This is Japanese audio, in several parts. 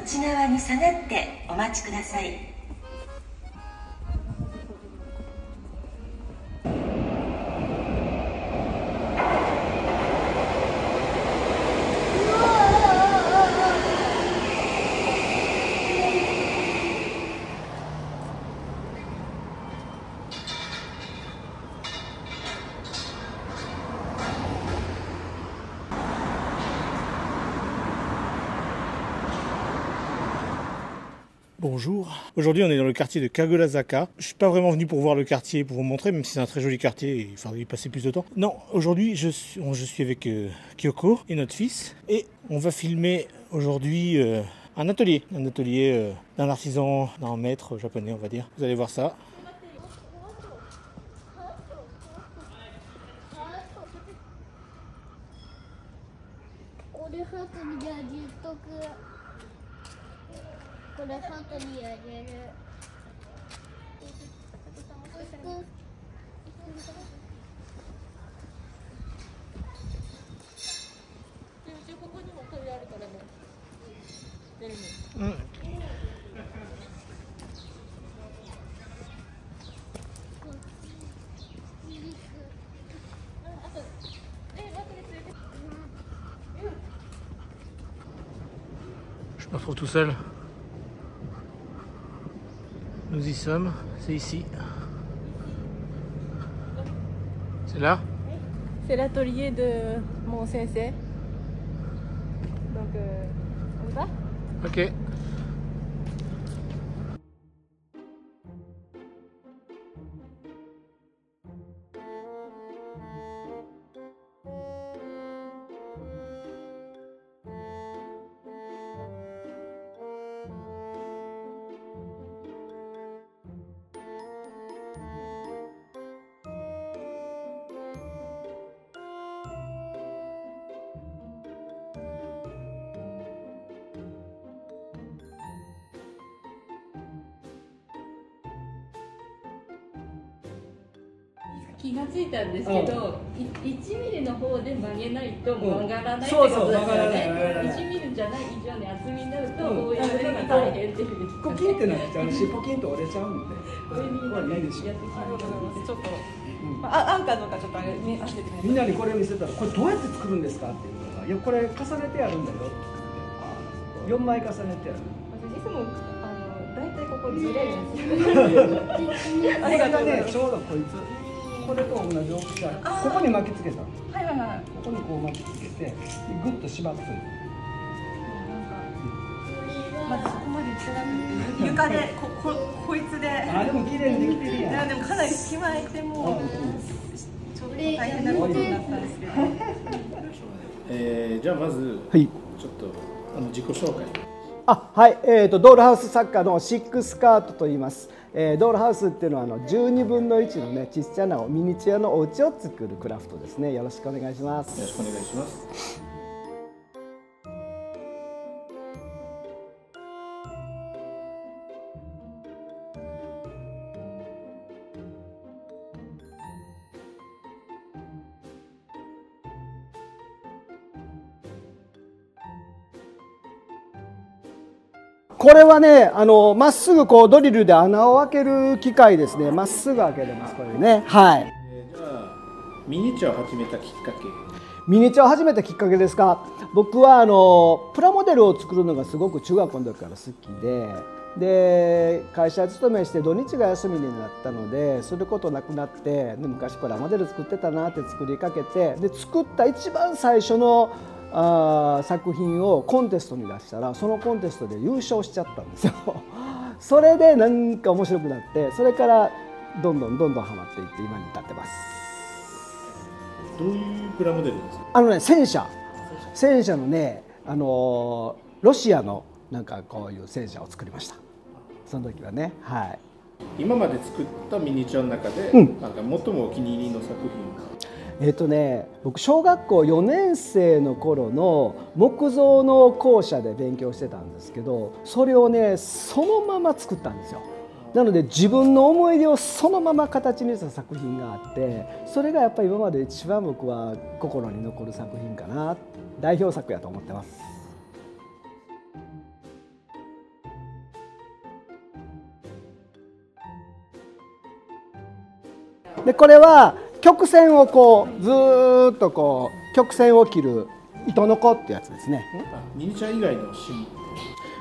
内側に下がってお待ちください。Bonjour. Aujourd'hui, on est dans le quartier de Kagurazaka. Je suis pas vraiment venu pour voir le quartier, pour vous montrer, même si c'est un très joli quartier et il faudrait y passer plus de temps. Non, aujourd'hui, je suis avec Kyoko et notre fils. Et on va filmer aujourd'hui un atelier d'un artisan, d'un maître japonais, on va dire. Vous allez voir ça. Je me retrouve tout seul. Nous y sommes, c'est ici. C'est là? C'est l'atelier de mon sensei. Donc, on y va? Ok.気がついたんですけど、1ミリの方で曲げないと曲がらないってことですよね。1ミリじゃない以上に厚みになるとこういうのが大変っていうふうに。ポキンってなっちゃうし、ポキンと折れちゃうんで。これにいいでしょ。やってしまうと思います。ちょっとあんかどうかちょっとあれ見せてみんなにこれ見せたら、これどうやって作るんですかっていうのが、いやこれ重ねてやるんだよ。4枚重ねてやる。私いつも大体ここずれるんですよ。あれがね、ちょうどこいつ。これと同じ大きさ、ここに巻きつけた。はいはいはい。ここにこう巻きつけて、ぐっと縛って。まだそこまでいってなくて、床でこいつで。あ、でも綺麗にできてるやん。でもかなり隙間空いてもちょっと大変なことになったんですけど。じゃあまず、はい、ちょっと自己紹介。はい、ドールハウス作家のシックスカートと言います。ドールハウスっていうのは12分の1のねちっちゃなミニチュアのお家を作るクラフトですね。よろしくお願いします。よろしくお願いします。これはね、まっすぐこうドリルで穴を開ける機械ですね。まっすぐ開けれます、これね。はい。じゃあミニチュアを始めたきっかけ。ミニチュアを始めたきっかけですか。僕はプラモデルを作るのがすごく中学校の時から好きで、会社勤めして土日が休みになったので、することなくなって、で昔プラモデル作ってたなって作りかけて、で作った一番最初の作品をコンテストに出したら、そのコンテストで優勝しちゃったんですよ。それでなんか面白くなって、それからどんどんハマっていって今に至ってます。どういうプラモデルですか？戦車のね、ロシアのなんかこういう戦車を作りました。その時はね、はい。今まで作ったミニチュアの中で、なんか最もお気に入りの作品。僕小学校4年生の頃の木造の校舎で勉強してたんですけど、それをねそのまま作ったんですよ。なので自分の思い出をそのまま形にした作品があって、それがやっぱり今まで一番僕は心に残る作品かな、代表作やと思ってます。でこれは曲線をこうずーっとこう曲線を切る糸の子ってやつですね。ミニチュア以外の趣味。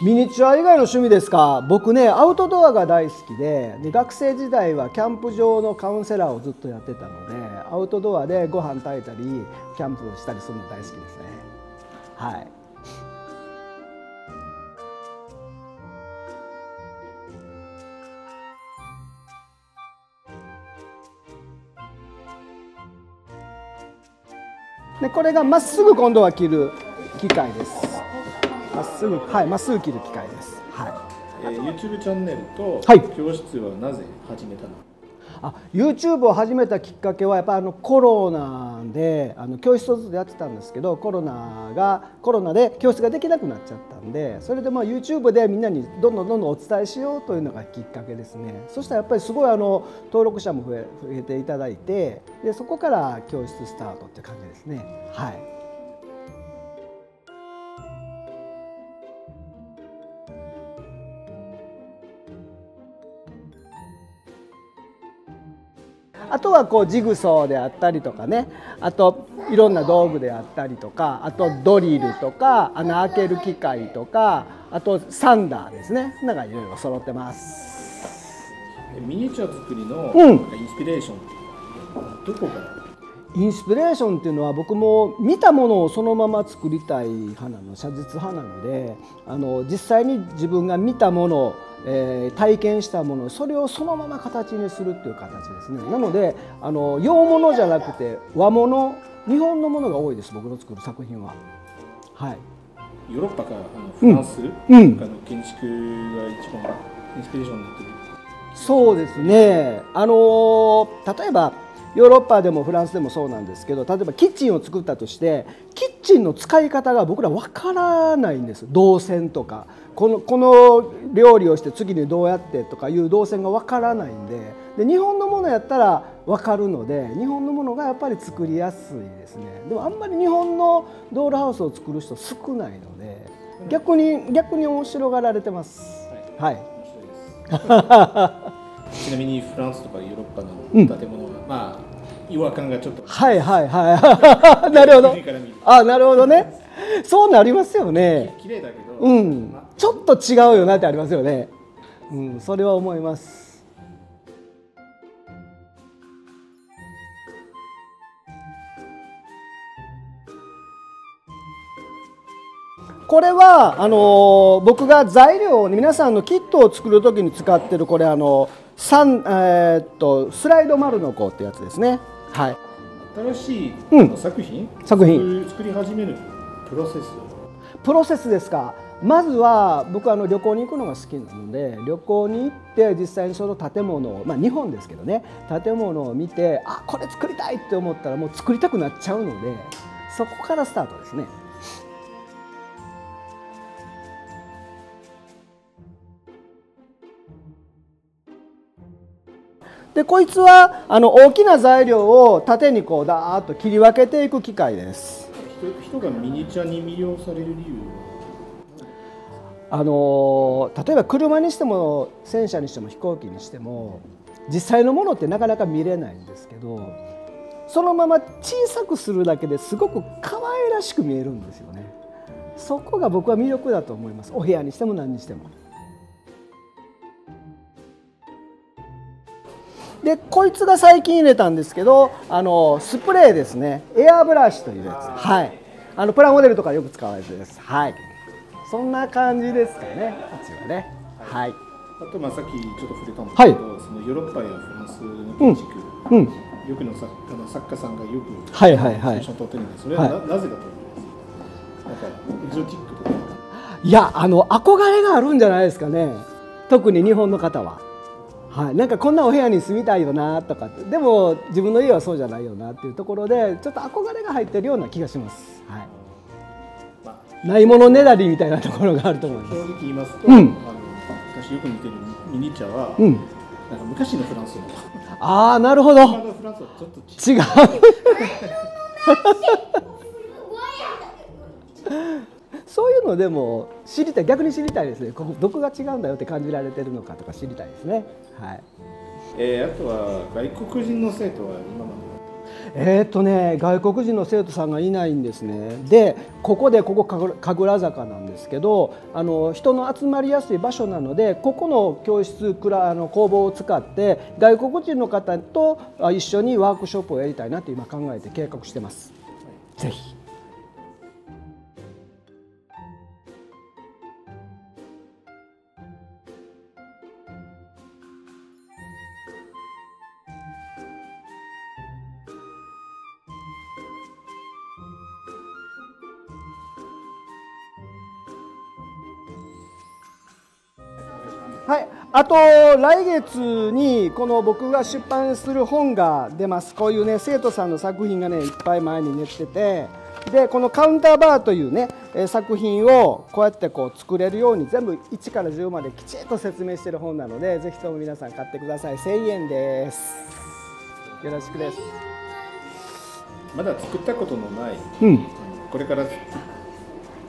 ミニチュア以外の趣味ですか。僕ねアウトドアが大好きで、学生時代はキャンプ場のカウンセラーをずっとやってたので、アウトドアでご飯炊いたりキャンプしたりするの大好きですね。はい。でこれがまっすぐ今度は切る機械です。まっすぐ、はい、まっすぐ切る機械です。はい。YouTube チャンネルとはい教室はなぜ始めたの？YouTube を始めたきっかけはやっぱコロナで教室をずっとやってたんですけど、コロナで教室ができなくなっちゃったんで、それでYouTube でみんなにどんどんお伝えしようというのがきっかけですね。そしたらやっぱりすごい登録者も増えていただいて、でそこから教室スタートって感じですね。はい。あとはこうジグソーであったりとかね、あといろんな道具であったりとか、あとドリルとか穴開ける機械とか、あとサンダーですね、なんかいろいろ揃ってます。ミニチュア作りのインスピレーション、どこから？インスピレーションっていうのは僕も見たものをそのまま作りたい派なの、写実派なので、実際に自分が見たもの、体験したもの、それをそのまま形にするっていう形ですね。なので洋物じゃなくて和物、日本のものが多いです、僕の作る作品は。はい。ヨーロッパかフランス、の建築が一番インスピレーションになってる。そうですね。例えばヨーロッパでもフランスでもそうなんですけど、例えばキッチンを作ったとして、キッチンの使い方が僕らわからないんです。動線とかこの料理をして次にどうやってとかいう動線がわからないんで、日本のものやったらわかるので、日本のものがやっぱり作りやすいですね。でもあんまり日本のドールハウスを作る人少ないので、逆に面白がられてます。はい。ちなみにフランスとかヨーロッパの建物は、違和感がちょっと。はいはいはい。なるほど。なるほどね。そうなりますよね。綺麗だけど。ちょっと違うよなってありますよね。それは思います。これは僕が材料を皆さんのキットを作る時に使ってるこれスライド丸の子ってやつですね。はい。新しい作品作り始めるプロセスですか。まずは僕は旅行に行くのが好きなので、旅行に行って実際にその建物を、日本ですけどね、建物を見てこれ作りたいって思ったらもう作りたくなっちゃうので、そこからスタートですね。でこいつは大きな材料を縦にこうダーッと切り分けていく機械です。人がミニチュアに魅了される理由は例えば車にしても戦車にしても飛行機にしても実際のものってなかなか見れないんですけど、そのまま小さくするだけですごく可愛らしく見えるんですよね。そこが僕は魅力だと思います。お部屋にしても何にしても。でこいつが最近入れたんですけど、スプレーですね、エアブラシというやつ、はい、プラモデルとかよく使われてるです。はい、そんな感じですかね、こっちはね。はい。あとさっきちょっと触れたんですけど、そのヨーロッパやフランスの建築、よくの作家さんがよく写真を撮ってるんで、それはなぜだと思います？なんかエキゾチックとか。いや憧れがあるんじゃないですかね、特に日本の方は。はい、なんかこんなお部屋に住みたいよなとかって、でも自分の家はそうじゃないよなっていうところでちょっと憧れが入ってるような気がします。はい、ないものねだりみたいなところがあると思います。正直言いますと、私よく見てるミニチュアは、なんか昔のフランスのなるほど、今のフランスはちょっと違うそういうのでも逆に知りたいですね。ここどこが違うんだよって感じられてるのかとか知りたいですね。はい。あとは外国人の生徒は今まで外国人の生徒さんがいないんですね。でここ神楽坂なんですけど、人の集まりやすい場所なので、ここの教室工房を使って外国人の方と一緒にワークショップをやりたいなと今考えて計画してます。ぜひ。はい、あと来月にこの僕が出版する本が出ます。こういうね生徒さんの作品がねいっぱい前に載ってて、でこのカウンターバーというね作品をこうやって作れるように全部1から10まできちっと説明している本なので、ぜひとも皆さん買ってください。1000円です。よろしくです。まだ作ったことのない、これから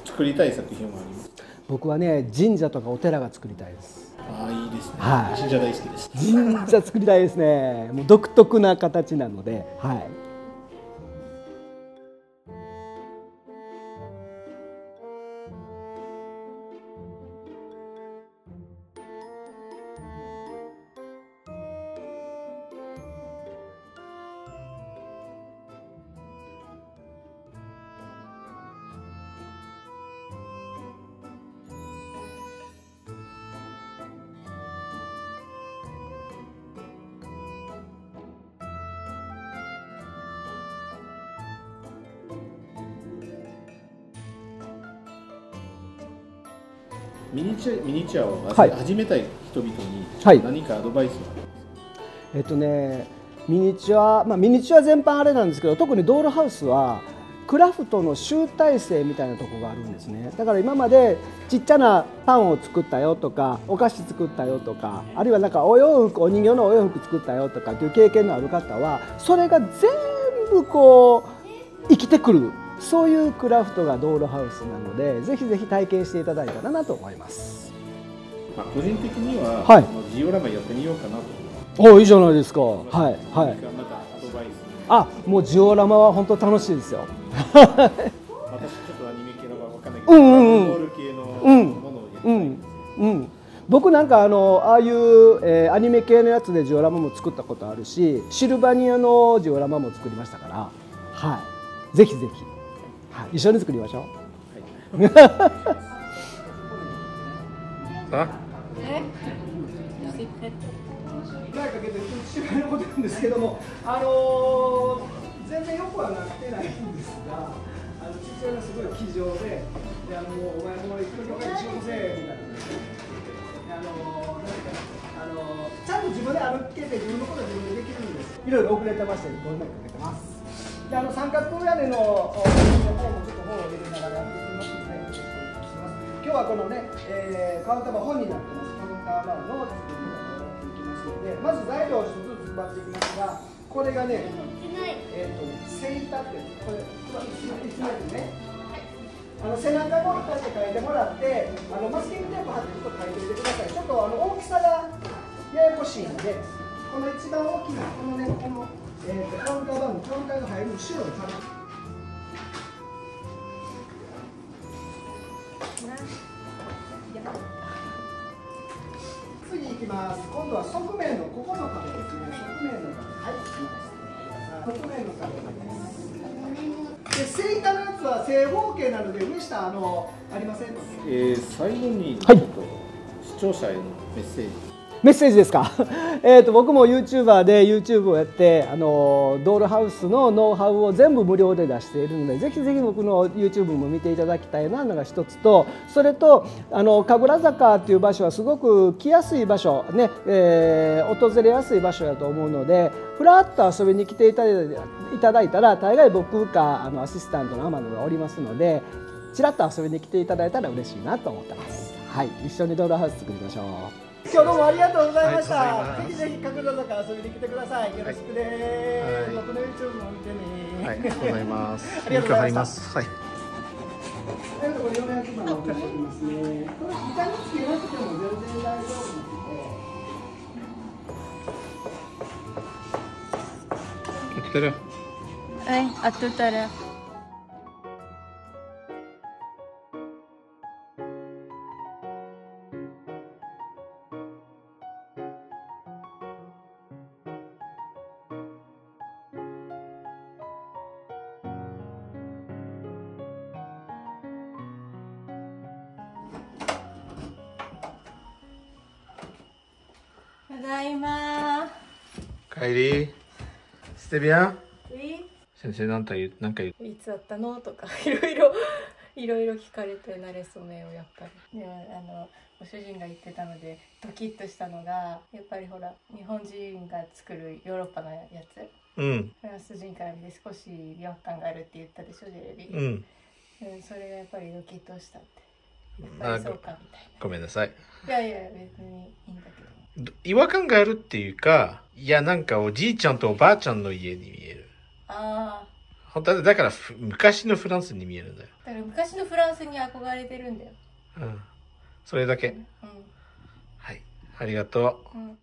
作りたい作品はあります？僕はね神社とかお寺が作りたいです。ああ、いいですね。はい、神社大好きです。神社作りたいですね。もう独特な形なので、はい。ミニチュアを始めたい人々に何かアドバイスはありますか？ミニチュア全般あれなんですけど、特にドールハウスはクラフトの集大成みたいなところがあるんですね。だから今までちっちゃなパンを作ったよとか、お菓子作ったよとか、あるいはなんかお人形のお洋服作ったよとかっていう経験のある方は、それが全部生きてくる、そういうクラフトがドールハウスなので、ぜひぜひ体験していただいたらなと思います。個人的には、ジオラマやってみようかなと。いいじゃないですか。はい。またアドバイス。もうジオラマは本当楽しいですよ。私ちょっとアニメ系のが分かんないけど、ボール系のものをやりたい。僕なんかああいう、アニメ系のやつでジオラマも作ったことあるし、シルバニアのジオラマも作りましたから、はい。ぜひぜひ。一緒に作りましょう。はい。かけて父親のことなんですけども、全然よくはなってないんですが、父親がすごい気丈で、もうお前も行くとか一応せみたいな。ちゃんと自分で歩けて自分のことは自分でできるんです。いろいろ遅れてましたけど、こういうのかけてます。で三角屋根の方もちょっと本を入れながらやっていきますので、今日はこのね、カウンターバー本になってます。カウンターバーの作り方をやっていきますので、まず材料を一つずつ配っていきますが、これがね、セイタってこれね、背中もこうやって書いてもらって、マスキングテープ貼ってちょっと書いておいてください。ちょっと大きさがややこしいので、この一番大きなこのね、カウンターバーのカウンターが入る後ろに貼る。次いきます。今度は側面のここの壁ですね。側面の壁。はい。側面の壁です。で、セイタのやつは正方形なので上下ありませんので。最後に視聴者へのメッセージ。メッセージですか。僕も YouTuber で YouTube をやってドールハウスのノウハウを全部無料で出しているので、ぜひぜひ僕の YouTube も見ていただきたいなのが一つと、それと神楽坂っていう場所はすごく来やすい場所ね、訪れやすい場所だと思うので、ふらっと遊びに来ていただいたら大概僕かアシスタントの天野がおりますので、ちらっと遊びに来ていただいたら嬉しいなと思ってます。はい、一緒にドールハウス作りましょう。今日どうもありがとうございました。ぜひぜひ神楽坂遊びに来てください。よろしくです。僕の YouTube も見てね。はい、ありがとうございます。ありがとうございます。はい。これ400番お願いしますね。これ板につけなくても全然大丈夫なので。l'heure. Ouais, à tout à l'heure. Tadaima. Kairi, c'était bien? Oui。先生なんか言う。いつだったのとかいろいろ聞かれて慣れ初めをやっぱり。でもご主人が言ってたのでドキッとしたのがやっぱりほら日本人が作るヨーロッパのやつ。うん。フランス人から見て少し違和感があるって言ったでしょジェレビ。うん。それがやっぱりドキッとしたって。やっぱりそうかみたいな。ごめんなさい。いやいや別にいいんだけど。違和感があるっていうか、いやなんかおじいちゃんとおばあちゃんの家に見える。ああ。本当だから昔のフランスに見えるんだよ。だから昔のフランスに憧れてるんだよ。うん。それだけ。うん。はい。ありがとう。うん。